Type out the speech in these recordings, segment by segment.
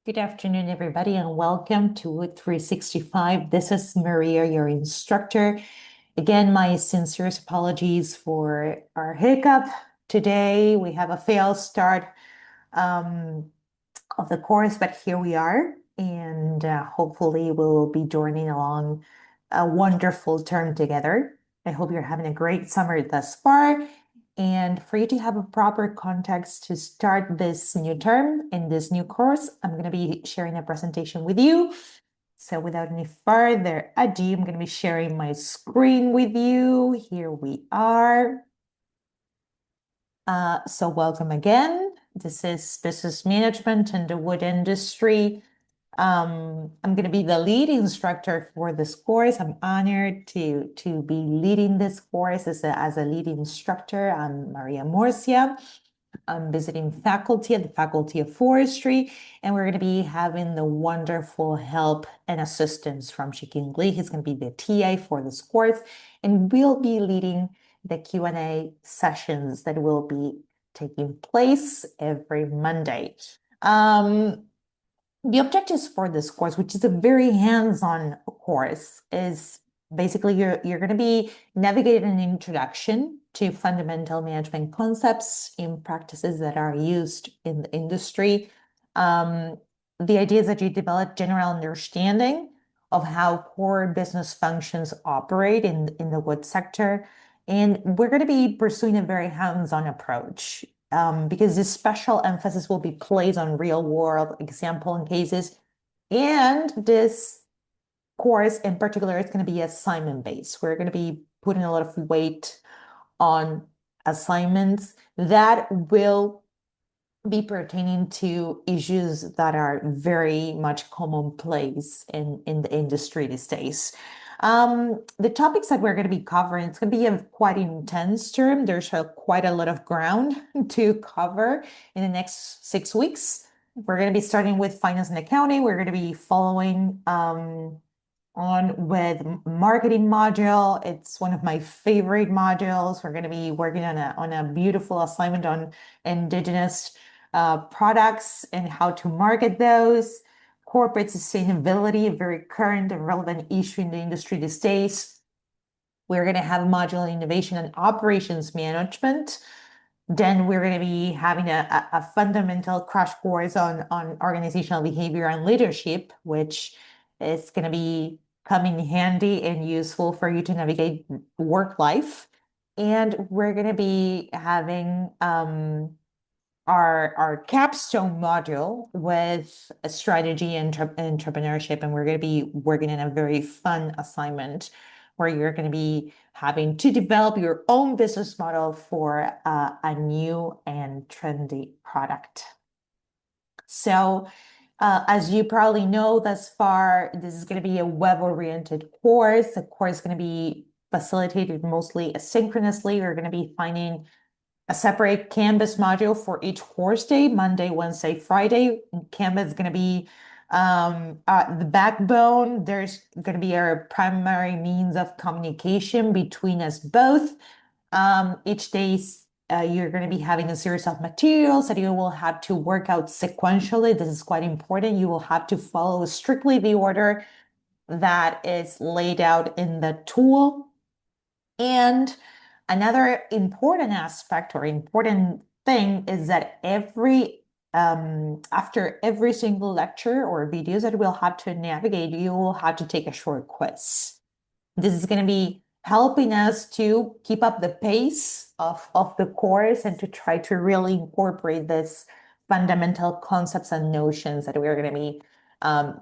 Good afternoon, everybody, and welcome to Wood 365. This is Maria, your instructor. Again, my sincerest apologies for our hiccup. Today, we have a failed start of the course, but here we are, and hopefully we'll be joining along a wonderful term together. I hope you're having a great summer thus far. And for you to have a proper context to start this new term in this new course, I'm going to be sharing a presentation with you. So without any further ado, I'm going to be sharing my screen with you. Here we are. So welcome again. This is business management in the wood industry. I'm going to be the lead instructor for this course. I'm honored to be leading this course as a lead instructor. I'm Maria Murcia. I'm visiting faculty at the Faculty of Forestry, and we're going to be having the wonderful help and assistance from Shikin Lee. He's going to be the TA for this course, and we'll be leading the Q&A sessions that will be taking place every Monday. The objectives for this course, which is a very hands-on course, is basically you're going to be navigating an introduction to fundamental management concepts in practices that are used in the industry. The idea is that you develop general understanding of how core business functions operate in the wood sector. And we're going to be pursuing a very hands-on approach because this special emphasis will be placed on real world example and cases. And this course in particular is going to be assignment based. We're going to be putting a lot of weight on assignments that will be pertaining to issues that are very much commonplace in the industry these days. The topics that we're going to be covering, it's going to be a quite intense term. There's quite a lot of ground to cover in the next 6 weeks. We're going to be starting with finance and accounting. We're going to be following on with marketing module. It's one of my favorite modules. We're going to be working on a beautiful assignment on indigenous products and how to market those. Corporate sustainability, a very current and relevant issue in the industry these days. We're going to have module innovation and operations management. Then we're going to be having a fundamental crash course on organizational behavior and leadership, which is going to be coming handy and useful for you to navigate work life. And we're going to be having our capstone module with a strategy and entrepreneurship, and we're going to be working in a very fun assignment where you're going to be having to develop your own business model for a new and trendy product. So as you probably know thus far, this is going to be a web-oriented course. The course is going to be facilitated mostly asynchronously. We're going to be finding a separate Canvas module for each course day, Monday, Wednesday, Friday. Canvas is going to be the backbone. There's going to be our primary means of communication between us both. Each day, you're going to be having a series of materials that you will have to work out sequentially. This is quite important. You will have to follow strictly the order that is laid out in the tool. And another important aspect or important thing is that after every single lecture or videos that we'll have to navigate, you will have to take a short quiz. This is going to be helping us to keep up the pace of the course and to try to really incorporate this fundamental concepts and notions that we're going to be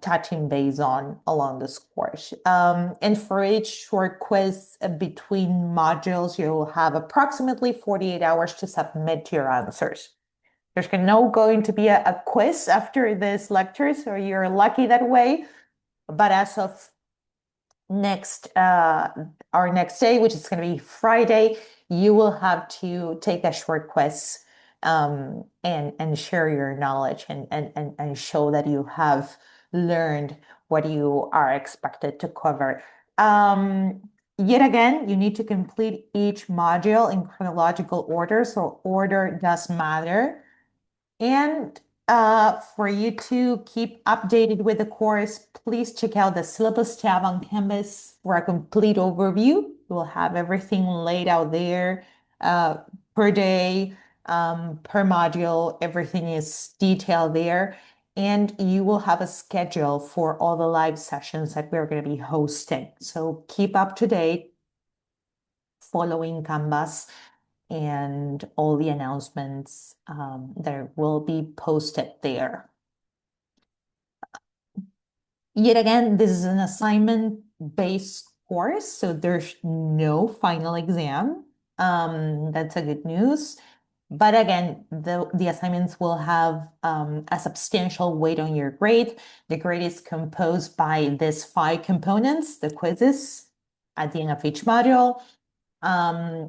touching base on along this course. And for each short quiz between modules, you'll have approximately 48 hours to submit your answers. There's no going to be a quiz after this lecture, so you're lucky that way. But as of our next day, which is going to be Friday, you will have to take a short quiz and share your knowledge and show that you have learned what you are expected to cover. Yet again, you need to complete each module in chronological order, so order does matter. And For you to keep updated with the course, please check out the syllabus tab on Canvas for a complete overview. We'll have everything laid out there uh, per day, per module. Everything is detailed there. And you will have a schedule for all the live sessions that we're going to be hosting. So keep up to date, following Canvas and all the announcements that will be posted there. Yet again, this is an assignment-based course, so there's no final exam. That's a good news. But again, the assignments will have a substantial weight on your grade. The grade is composed by these 5 components, the quizzes at the end of each module,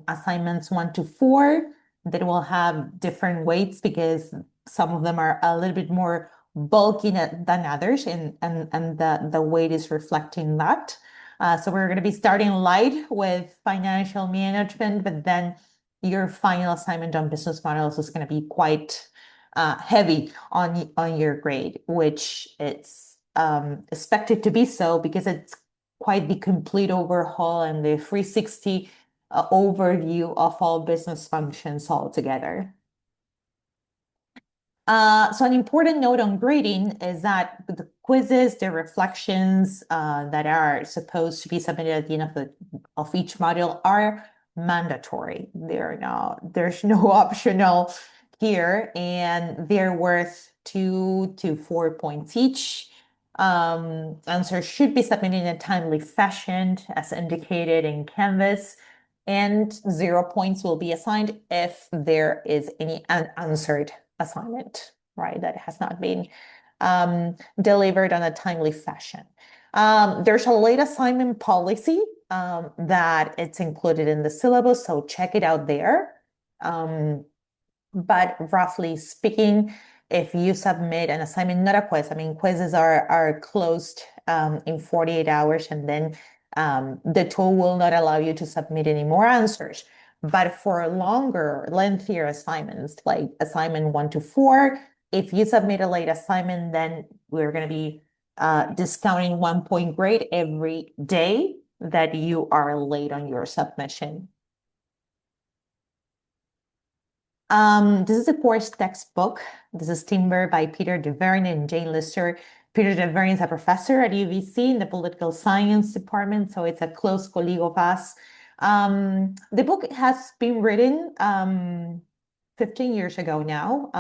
assignments 1 to 4 that will have different weights because some of them are a little bit more bulky than others, and the weight is reflecting that. So we're going to be starting light with financial management, but then your final assignment on business models is going to be quite heavy on your grade, which it's expected to be so because it's quite the complete overhaul and the 360 overview of all business functions altogether. So an important note on grading is that the quizzes, the reflections that are supposed to be submitted at the end of each module are mandatory. There's no optional here, and they're worth 2 to 4 points each. Answers should be submitted in a timely fashion, as indicated in Canvas, and 0 points will be assigned if there is any unanswered assignment, right, that has not been delivered on a timely fashion. There's a late assignment policy that it's included in the syllabus, so check it out there. But roughly speaking, if you submit an assignment, not a quiz, I mean, quizzes are closed in 48 hours, and then the tool will not allow you to submit any more answers. But for longer, lengthier assignments, like assignment 1 to 4, if you submit a late assignment, then we're going to be discounting 1 point grade every day that you are late on your submission. This is a course textbook. This is Timber by Peter DeVerne and Jane Lister. Peter DeVerne is a professor at UVC in the political science department, so it's a close colleague of us. The book has been written 15 years ago now.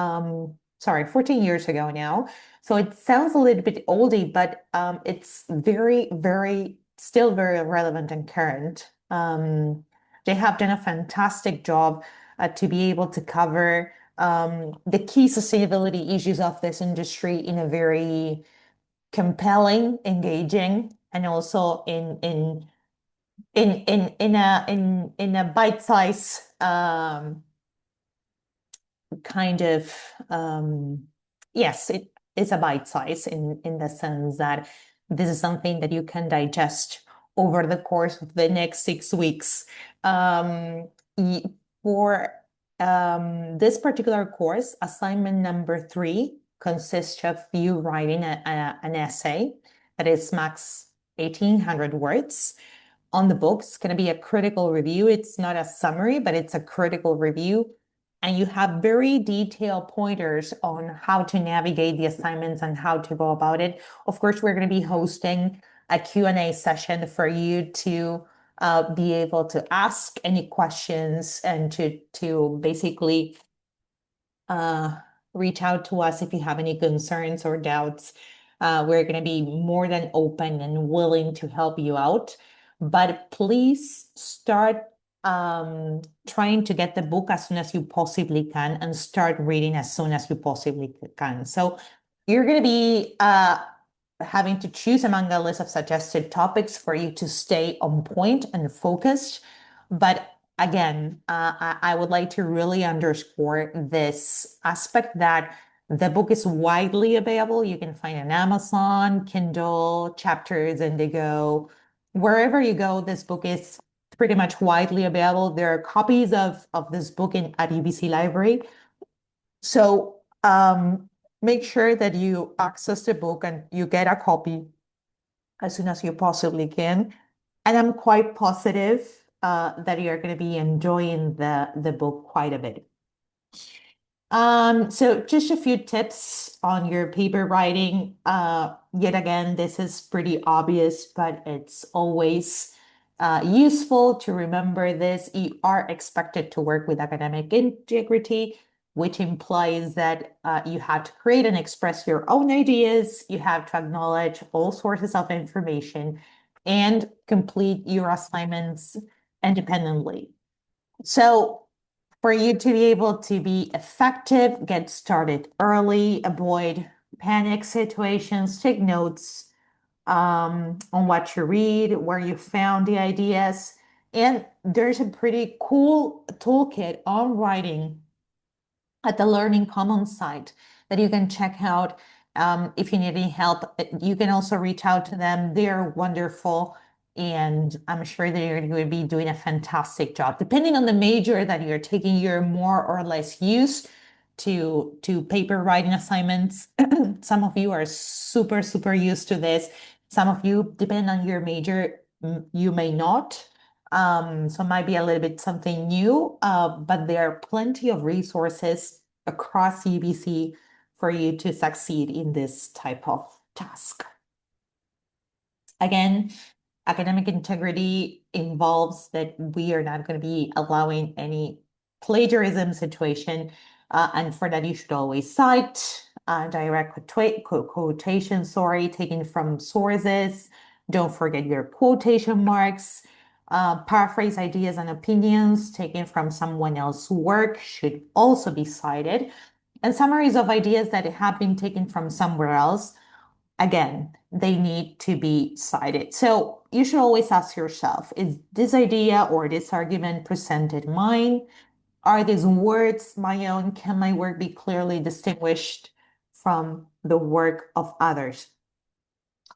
Sorry, 14 years ago now. So it sounds a little bit oldie, but it's still very relevant and current. They have done a fantastic job to be able to cover the key sustainability issues of this industry in a very compelling, engaging, and also in a bite-sized kind of yes, it is a bite size in the sense that this is something that you can digest over the course of the next 6 weeks. For this particular course, assignment number 3 consists of you writing an essay that is max 1,800 words on the book. It's going to be a critical review. It's not a summary, but it's a critical review. And you have very detailed pointers on how to navigate the assignments and how to go about it. Of course, we're going to be hosting a Q&A session for you to be able to ask any questions and to basically reach out to us if you have any concerns or doubts. We're going to be more than open and willing to help you out. But please start trying to get the book as soon as you possibly can and start reading as soon as you possibly can. So you're going to be having to choose among a list of suggested topics for you to stay on point and focused. But again, I would like to really underscore this aspect that the book is widely available. You can find it on Amazon, Kindle, Chapters, Indigo. Wherever you go, this book is pretty much widely available. There are copies of this book at UBC Library. So make sure that you access the book and you get a copy as soon as you possibly can. And I'm quite positive that you're going to be enjoying the book quite a bit. So just a few tips on your paper writing. Yet again, this is pretty obvious, but it's always useful to remember this. You are expected to work with academic integrity, which implies that you have to create and express your own ideas. You have to acknowledge all sources of information and complete your assignments independently. So for you to be able to be effective, get started early, avoid panic situations, take notes on what you read, where you found the ideas. And there's a pretty cool toolkit on writing at the Learning Commons site that you can check out if you need any help. You can also reach out to them. They're wonderful. And I'm sure that you're going to be doing a fantastic job. Depending on the major that you're taking, you're more or less used to paper writing assignments. Some of you are super, super used to this. Some of you, depending on your major, you may not. So it might be a little bit something new, but there are plenty of resources across UBC for you to succeed in this type of task. Again, academic integrity involves that we are not going to be allowing any plagiarism situation. And for that, you should always cite direct quotation, taken from sources. Don't forget your quotation marks. Paraphrase ideas and opinions taken from someone else's work should also be cited. And summaries of ideas that have been taken from somewhere else, again, they need to be cited. So you should always ask yourself, is this idea or this argument presented mine? Are these words my own? Can my work be clearly distinguished from the work of others?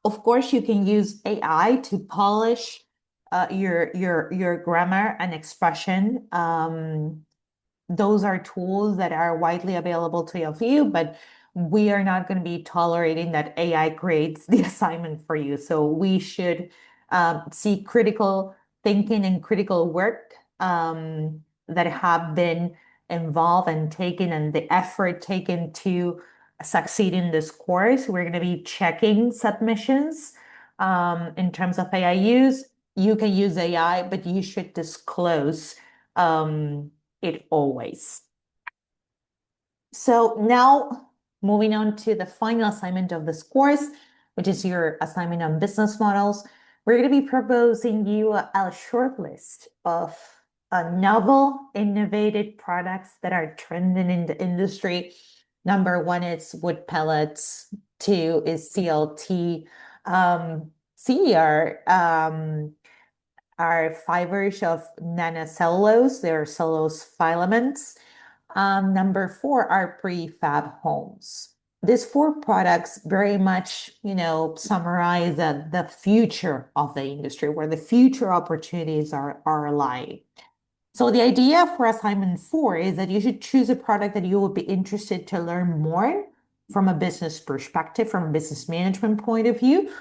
Of course, you can use AI to polish your grammar and expression. Those are tools that are widely available to you, but we are not going to be tolerating that AI creates the assignment for you. So we should see critical thinking and critical work that have been involved and taken and the effort taken to succeed in this course. We're going to be checking submissions in terms of AI use. You can use AI, but you should disclose it always. So now moving on to the final assignment of this course, which is your assignment on business models. We're going to be proposing you a short list of novel, innovative products that are trending in the industry. Number one is wood pellets. Two is CLT. CER are fibers of nanocellulose. They're cellulose filaments. Number four are prefab homes. These four products very much, summarize the future of the industry, where the future opportunities are lying. So the idea for assignment 4 is that you should choose a product that you would be interested to learn more from a business perspective, from a business management point of view.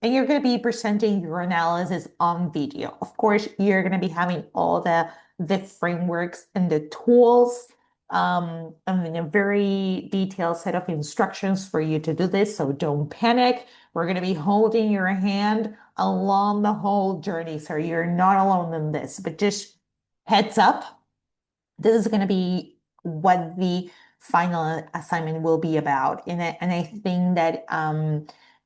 And you're going to be presenting your analysis on video. Of course, you're going to be having all the frameworks and the tools and a very detailed set of instructions for you to do this. So don't panic. We're going to be holding your hand along the whole journey. So you're not alone in this, but just heads up, this is going to be what the final assignment will be about. And I think that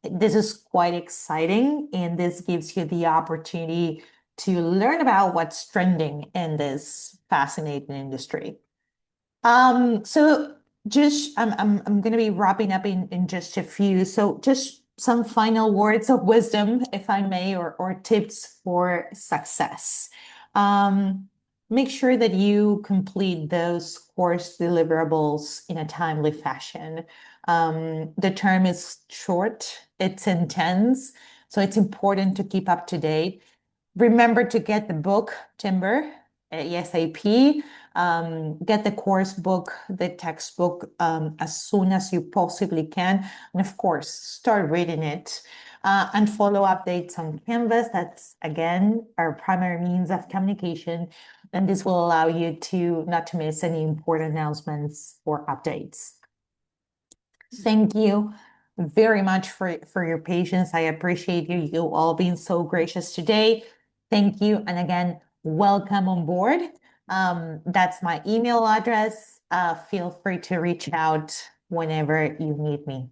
this is quite exciting, and this gives you the opportunity to learn about what's trending in this fascinating industry. So just I'm going to be wrapping up in just a few. So just some final words of wisdom, if I may, or tips for success. Make sure that you complete those course deliverables in a timely fashion. The term is short, it's intense, so it's important to keep up to date. Remember to get the book, Timber, ASAP. Get the course book, the textbook as soon as you possibly can. And of course, start reading it and follow updates on Canvas. That's, again, our primary means of communication. And this will allow you to not to miss any important announcements or updates. Thank you very much for your patience. I appreciate you all being so gracious today. Thank you. And again, welcome on board. That's my email address. Feel free to reach out whenever you need me.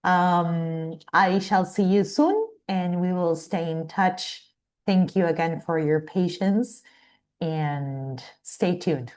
I shall see you soon and we will stay in touch. Thank you again for your patience and stay tuned.